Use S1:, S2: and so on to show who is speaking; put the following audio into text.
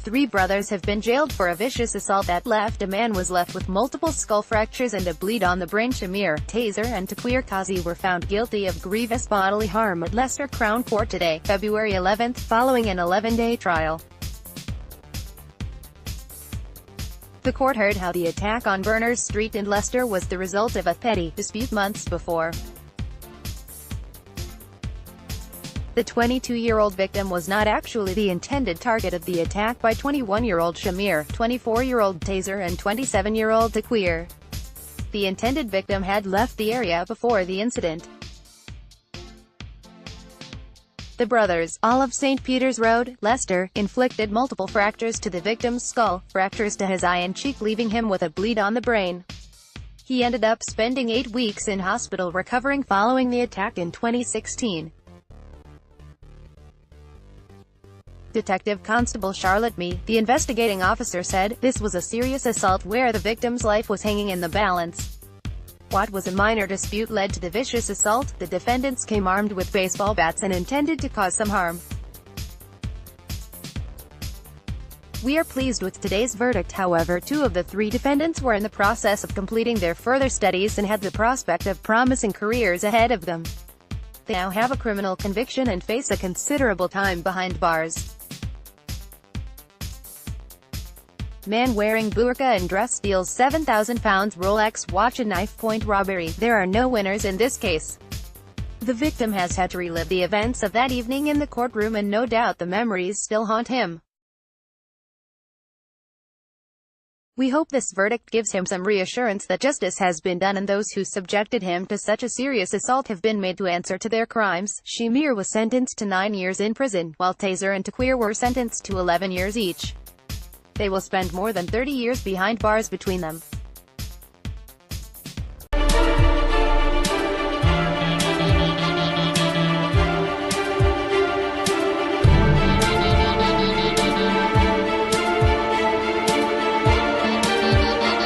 S1: Three brothers have been jailed for a vicious assault that left a man was left with multiple skull fractures and a bleed on the brain. Shamir, Taseer and Taqueer Kazi were found guilty of grievous bodily harm at Leicester Crown Court today, February 11, following an 11-day trial. The court heard how the attack on Berners Street in Leicester was the result of a petty dispute months before. The 22-year-old victim was not actually the intended target of the attack by 21-year-old Shamir, 24-year-old Taseer and 27-year-old Taqueer. The intended victim had left the area before the incident. The brothers, all of St. Peter's Road, Leicester, inflicted multiple fractures to the victim's skull, fractures to his eye and cheek, leaving him with a bleed on the brain. He ended up spending 8 weeks in hospital recovering following the attack in 2016. Detective Constable Charlotte Mee, the investigating officer, said, "This was a serious assault where the victim's life was hanging in the balance. What was a minor dispute led to the vicious assault. The defendants came armed with baseball bats and intended to cause some harm. We are pleased with today's verdict. However, 2 of the 3 defendants were in the process of completing their further studies and had the prospect of promising careers ahead of them. They now have a criminal conviction and face a considerable time behind bars." Man wearing burqa and dress steals £7,000 Rolex watch and knife-point robbery. There are no winners in this case. The victim has had to relive the events of that evening in the courtroom, and no doubt the memories still haunt him. We hope this verdict gives him some reassurance that justice has been done and those who subjected him to such a serious assault have been made to answer to their crimes. Shamir was sentenced to 9 years in prison, while Taseer and Taqueer were sentenced to 11 years each. They will spend more than 30 years behind bars between them.